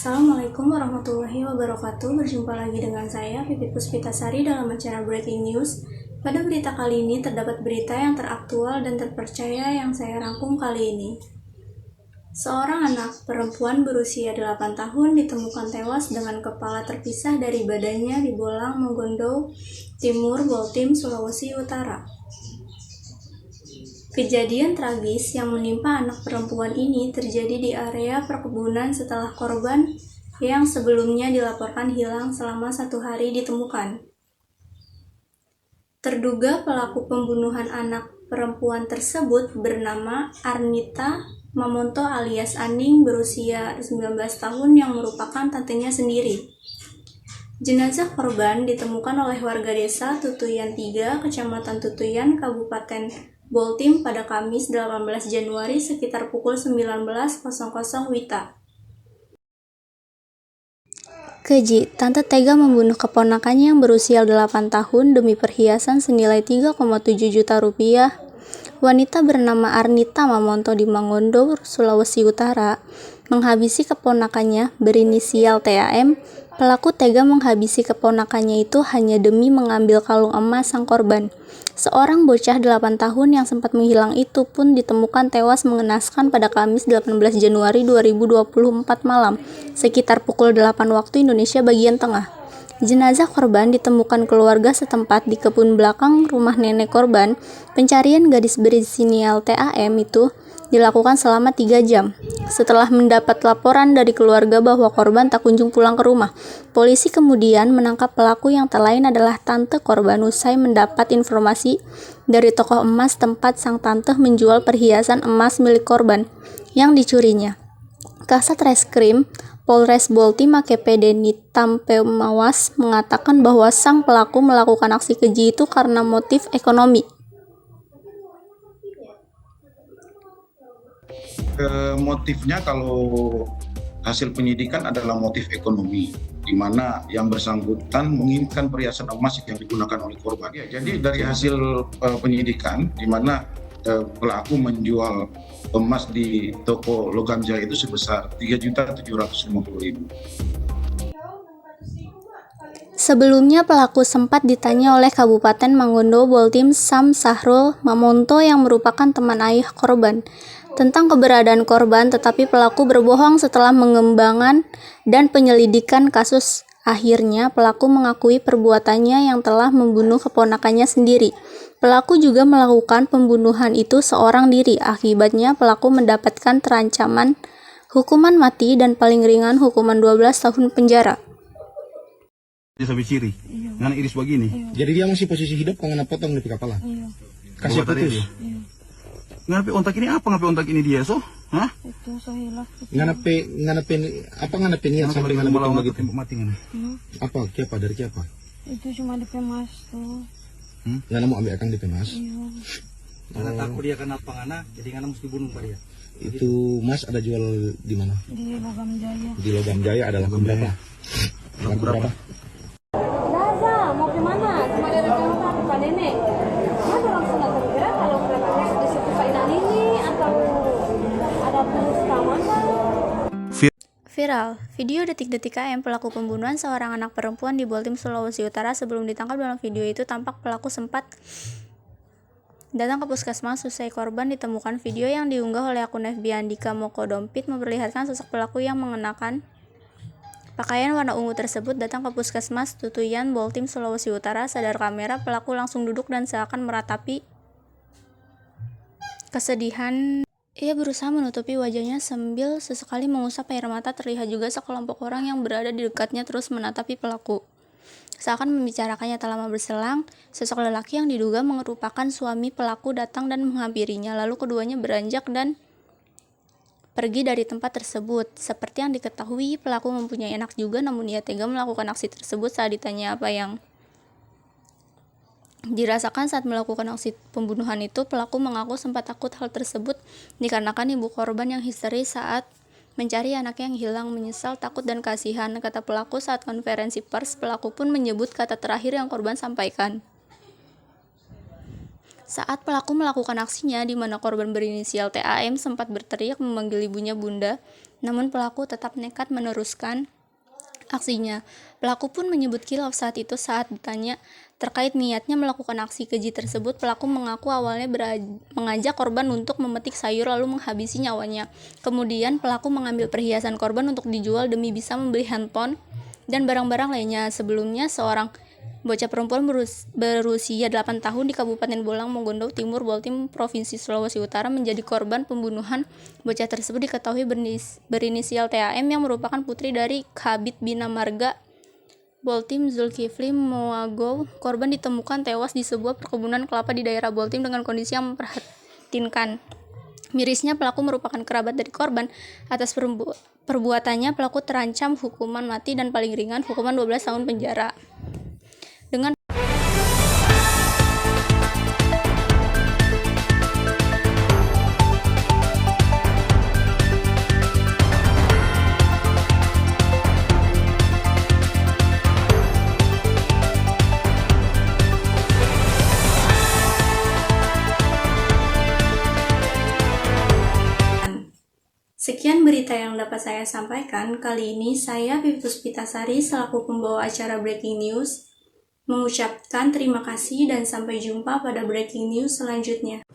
Assalamualaikum warahmatullahi wabarakatuh. Berjumpa lagi dengan saya, Pipit Puspitasari, dalam acara Breaking News. Pada berita kali ini terdapat berita yang teraktual dan terpercaya yang saya rangkum kali ini. Seorang anak perempuan berusia 8 tahun ditemukan tewas dengan kepala terpisah dari badannya di Bolang, Mongondo Timur, Boltim, Sulawesi Utara. Kejadian tragis yang menimpa anak perempuan ini terjadi di area perkebunan setelah korban yang sebelumnya dilaporkan hilang selama 1 hari ditemukan. Terduga pelaku pembunuhan anak perempuan tersebut bernama Arnita Mamonto alias Aning, berusia 19 tahun, yang merupakan tantenya sendiri. Jenazah korban ditemukan oleh warga desa Tutuyan 3, Kecamatan Tutuyan, Kabupaten Boltim pada Kamis 18 Januari sekitar pukul 19.00 WITA. Keji, tante tega membunuh keponakannya yang berusia 8 tahun demi perhiasan senilai 3,7 juta rupiah. Wanita bernama Arnita Mamonto di Mangondo, Sulawesi Utara, menghabisi keponakannya berinisial TAM. Pelaku tega menghabisi keponakannya itu hanya demi mengambil kalung emas sang korban. Seorang bocah 8 tahun yang sempat menghilang itu pun ditemukan tewas mengenaskan pada Kamis 18 Januari 2024 malam, sekitar pukul 8 waktu Indonesia bagian tengah. Jenazah korban ditemukan keluarga setempat di kebun belakang rumah nenek korban. Pencarian gadis berinisial TAM itu dilakukan selama 3 jam. Setelah mendapat laporan dari keluarga bahwa korban tak kunjung pulang ke rumah, polisi kemudian menangkap pelaku yang tak lain adalah tante korban usai mendapat informasi dari toko emas tempat sang tante menjual perhiasan emas milik korban yang dicurinya. Kasat Reskrim Polres Boltim AKP Deni Tampemawas mengatakan bahwa sang pelaku melakukan aksi keji itu karena motif ekonomi. Motifnya kalau hasil penyidikan adalah motif ekonomi, di mana yang bersangkutan menginginkan perhiasan emas yang digunakan oleh korban. Ya, jadi dari hasil penyidikan, di mana pelaku menjual emas di toko Logam Jaya itu sebesar 3.750.000. Sebelumnya pelaku sempat ditanya oleh Kabupaten Mangondo Boltim Sam Sahrul Mamonto yang merupakan teman ayah korban tentang keberadaan korban, tetapi pelaku berbohong setelah mengembangkan dan penyelidikan kasus. Akhirnya pelaku mengakui perbuatannya yang telah membunuh keponakannya sendiri. Pelaku juga melakukan pembunuhan itu seorang diri. Akibatnya pelaku mendapatkan terancam hukuman mati dan paling ringan hukuman 12 tahun penjara. Dia sampai ciri, ngana iris begini. Iya. Jadi dia masih posisi hidup kalau ngana potong di kepala. Iya. Kasih putus. Iya. Ngapain ontak ini apa? Ngapain ontak ini dia so? Hah? Itu sohilah. Ngana pe niat sampai ngana potong begitu. Mati ngana. Apa? Siapa dari siapa? Itu cuma DP Mas tuh. Ngana mau ambil akang DP Mas. Iya. Karena takut dia kena pangana, jadi ngana mesti bunuh dia. Itu Mas ada jual di mana? Di Logam Jaya. Di Logam Jaya ada laku berapa? Laku berapa? Raza, mau kemana? Cuma dari Jakarta ke Pak Nenek. Mana langsung datang kira kalau keretanya di situ Pak Inan ini atau ada tulis mana? Viral, video detik-detik KM pelaku pembunuhan seorang anak perempuan di Boltim, Sulawesi Utara. Sebelum ditangkap, dalam video itu tampak pelaku sempat datang ke puskesmas usai korban ditemukan. Video yang diunggah oleh akun FB Andika Moko Dompit memperlihatkan sosok pelaku yang mengenakan pakaian warna ungu tersebut datang ke puskesmas Tutuyan, Boltim, Sulawesi Utara. Sadar kamera, pelaku langsung duduk dan seakan meratapi kesedihan. Ia berusaha menutupi wajahnya sambil sesekali mengusap air mata. Terlihat juga sekelompok orang yang berada di dekatnya terus menatapi pelaku. Seakan membicarakannya. Tak lama berselang, sosok lelaki yang diduga merupakan suami pelaku datang dan menghampirinya. Lalu keduanya beranjak dan pergi dari tempat tersebut. Seperti yang diketahui, pelaku mempunyai anak juga, namun ia tega melakukan aksi tersebut. Saat ditanya apa yang dirasakan saat melakukan aksi pembunuhan itu, pelaku mengaku sempat takut hal tersebut dikarenakan ibu korban yang histeris saat mencari anaknya yang hilang. Menyesal, takut, dan kasihan, kata pelaku saat konferensi pers. Pelaku pun menyebut kata terakhir yang korban sampaikan. Saat pelaku melakukan aksinya, di mana korban berinisial TAM sempat berteriak memanggil ibunya Bunda, namun pelaku tetap nekat meneruskan aksinya. Pelaku pun menyebut khilaf saat itu. Saat ditanya terkait niatnya melakukan aksi keji tersebut, pelaku mengaku awalnya mengajak korban untuk memetik sayur lalu menghabisi nyawanya. Kemudian pelaku mengambil perhiasan korban untuk dijual demi bisa membeli handphone dan barang-barang lainnya. Sebelumnya, seorang bocah perempuan berusia 8 tahun di Kabupaten Bolang, Mongondo Timur, Boltim, Provinsi Sulawesi Utara menjadi korban pembunuhan. Bocah tersebut diketahui berinisial TAM yang merupakan putri dari Kabid Bina Marga Boltim Zulkifli Moagow. Korban ditemukan tewas di sebuah perkebunan kelapa di daerah Boltim dengan kondisi yang memprihatinkan. Mirisnya, pelaku merupakan kerabat dari korban. Atas perbuatannya, pelaku terancam hukuman mati dan paling ringan hukuman 12 tahun penjara. Dengan sekian berita yang dapat saya sampaikan. Kali ini saya Piptus Pitasari selaku pembawa acara Breaking News mengucapkan terima kasih dan sampai jumpa pada Breaking News selanjutnya.